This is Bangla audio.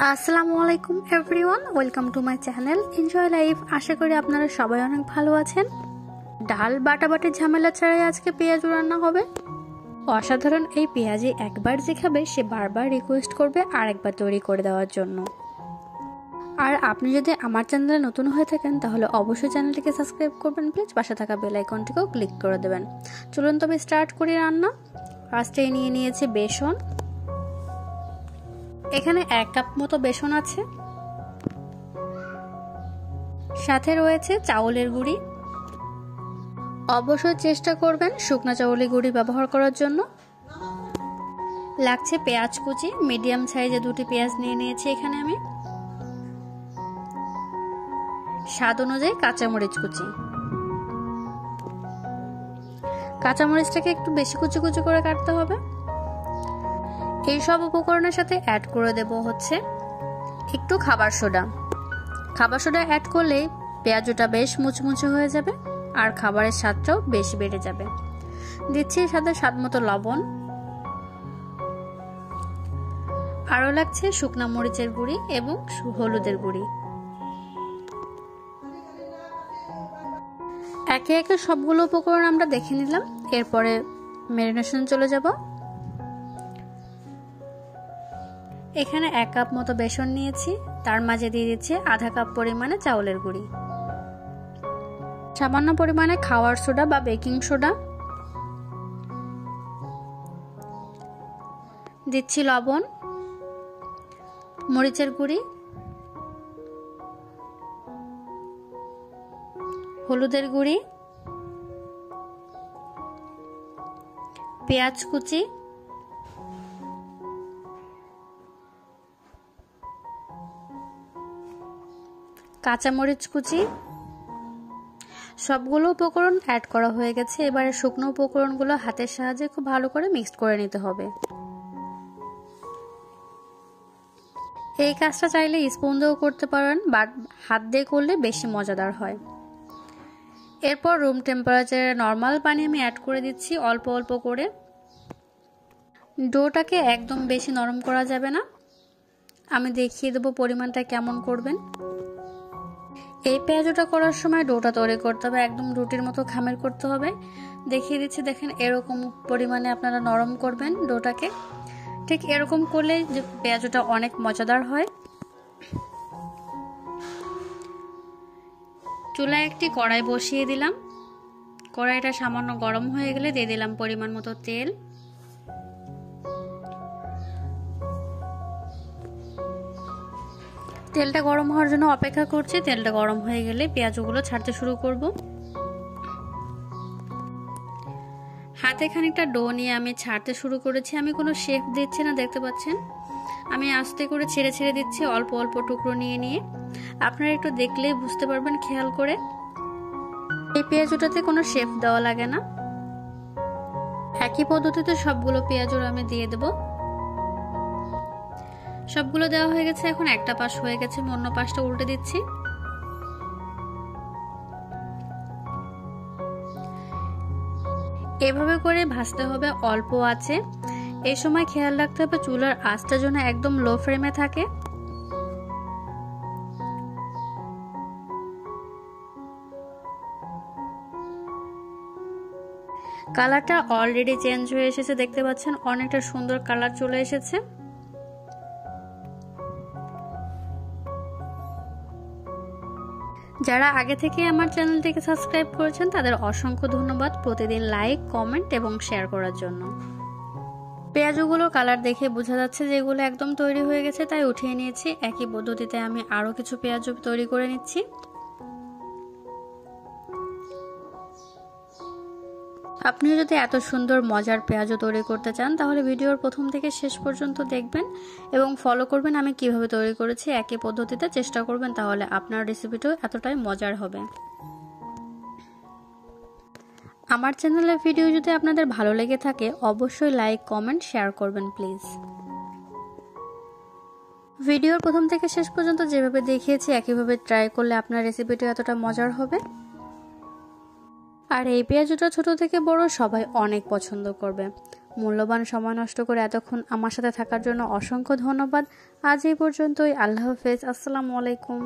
আসসালামু আলাইকুম everyone, welcome to my channel enjoy life. আশা করি আপনারা সবাই অনেক ভালো আছেন। ডাল বাটাবাটির ঝামেলা ছাড়াই আজকে পেঁয়াজু রান্না হবে। অসাধারণ এই পেঁয়াজি একবার যে খাবে সে বারবার রিকোয়েস্ট করবে আরেকবার তৈরি করে দেওয়ার জন্য। আর আপনি যদি আমার চ্যানেলে নতুন হয়ে থাকেন তাহলে অবশ্যই চ্যানেলটিকে সাবস্ক্রাইব করবেন প্লিজ, পাশে থাকা বেল আইকনটিকেও ক্লিক করে দেবেন। চলুন তবে স্টার্ট করি রান্না। ফার্স্টে নিয়ে নিয়েছি বেসন। এখানে 1 কাপ মতো বেসন আছে, সাথে রয়েছে চাউলের গুঁড়ি। অবশ্যই চেষ্টা করবেন শুকনো চাউলের গুঁড়ি ব্যবহার করার জন্য। লাগছে পেঁয়াজ কুচি, মিডিয়াম সাইজে 2টি পেঁয়াজ নিয়ে নিয়েছি এখানে আমি। স্বাদ অনুযায়ী কাঁচামরিচ কুচি। কাঁচামরিচটাকে একটু বেশি কুচি কুচি করে কাটতে হবে। এই সব উপকরণের সাথে অ্যাড করে দেব হচ্ছে একটু খাবার সোডা। খাবার সোডা অ্যাড করলেই পেঁয়াজটা বেশ মুচমুচে হয়ে যাবে আর খাবারের স্বাদটাও বেশি বেড়ে যাবে। দিচ্ছি সাথে স্বাদ মতো লবণ। আরও লাগছে শুকনা মরিচের গুঁড়ি এবং হলুদের গুঁড়ি। একে একে সবগুলো উপকরণ আমরা দেখে নিলাম, এরপরে ম্যারিনেশন চলে যাব। এখানে 1 কাপ মতো বেসন নিয়েছি, তার মাঝে দিয়ে দিচ্ছি আধা কাপ পরিমাণে চাউলের গুঁড়ি, সামান্য পরিমাণে খাওয়ার সোডা বা বেকিং সোডা, দিচ্ছি লবণ, মরিচের গুঁড়ি, হলুদের গুঁড়ি, পেঁয়াজ কুচি, কাঁচামরিচ কুচি। সবগুলো উপকরণ অ্যাড করা হয়ে গেছে। এবারে শুকনো উপকরণগুলো হাতের সাহায্যে খুব ভালো করে মিক্সড করে নিতে হবে। এই কাজটা চাইলে স্পুন দিয়েও করতে পারেন, বাট হাত দিয়ে করলে বেশি মজাদার হয়। এরপর রুম টেম্পারেচারে নর্মাল পানি আমি অ্যাড করে দিচ্ছি অল্প অল্প করে। ডোটাকে একদম বেশি নরম করা যাবে না, আমি দেখিয়ে দেবো পরিমাণটা কেমন করবেন। এই পেঁয়াজুটা করার সময় ডোটা তৈরি করতে হবে একদম রুটির মতো খামের করতে হবে। দেখিয়ে দিচ্ছি, দেখেন এরকম পরিমাণে আপনারা নরম করবেন ডোটাকে। ঠিক এরকম করলে যে পেঁয়াজুটা অনেক মজাদার হয়। চুলায় একটি কড়াই বসিয়ে দিলাম। কড়াইটা সামান্য গরম হয়ে গেলে দিয়ে দিলাম পরিমাণ মতো তেল। তেলটা গরম হওয়ার জন্য অপেক্ষা করছি। তেলটা গরম হয়ে গেলে পেঁয়াজগুলো ছাড়তে শুরু করব। হাতে খানিকটা ডো নিয়ে আমি ছাড়তে শুরু করেছি। আমি কোনো শেপ দিচ্ছি না, দেখতে পাচ্ছেন আমি আস্তে করে ছেড়ে ছেড়ে দিচ্ছি অল্প অল্প টুকরো নিয়ে নিয়ে। আপনারা একটু দেখলেই বুঝতে পারবেন খেয়াল করে। এই পেঁয়াজটাতে কোনো শেপ দেওয়া লাগে না। একই পদ্ধতিতে সবগুলো পেঁয়াজও আমি দিয়ে দেব। সবগুলো দেওয়া হয়ে গেছে। এখন একটা পাশ হয়ে গেছে, অন্য পাশটা উল্টে দিচ্ছি। এভাবে করে ভাজতে হবে অল্প আঁচে। এই সময় খেয়াল রাখতে হবে চুলার আঁচটা যেন একদম লো ফ্লেমে থাকে। কালারটা অলরেডি চেঞ্জ হয়ে এসেছে, দেখতে পাচ্ছেন অনেকটা সুন্দর কালার চলে এসেছে। যারা আগে থেকে আমার চ্যানেলটিকে সাবস্ক্রাইব করেছেন তাদের অসংখ্য ধন্যবাদ প্রতিদিন লাইক, কমেন্ট এবং শেয়ার করার জন্য। পেঁয়াজগুলো কালার দেখে বোঝা যাচ্ছে যে এগুলো একদম তৈরি হয়ে গেছে, তাই উঠিয়ে নিয়েছি। একই পদ্ধতিতে আমি আরও কিছু পেঁয়াজ তৈরি করে নিচ্ছি। আপনিও যদি এত সুন্দর মজার পেঁয়াজও তৈরি করতে চান তাহলে ভিডিওর প্রথম থেকে শেষ পর্যন্ত দেখবেন এবং ফলো করবেন আমি কিভাবে তৈরি করেছি। একই পদ্ধতিতে চেষ্টা করবেন, তাহলে আপনার রেসিপিটাও এতটাই মজার হবে। আমার চ্যানেলের ভিডিও যদি আপনাদের ভালো লেগে থাকে অবশ্যই লাইক, কমেন্ট, শেয়ার করবেন প্লিজ। ভিডিওর প্রথম থেকে শেষ পর্যন্ত যেভাবে দেখিয়েছি একইভাবে ট্রাই করলে আপনার রেসিপিটা এতটা মজার হবে। আর এই পেঁয়াজটা ছোট থেকে বড় সবাই অনেক পছন্দ করবে। মূল্যবান সময় নষ্ট করে এতক্ষণ আমার সাথে থাকার জন্য অসংখ্য ধন্যবাদ। আজ এই পর্যন্তই। আল্লাহ হাফেজ। আসসালামু আলাইকুম।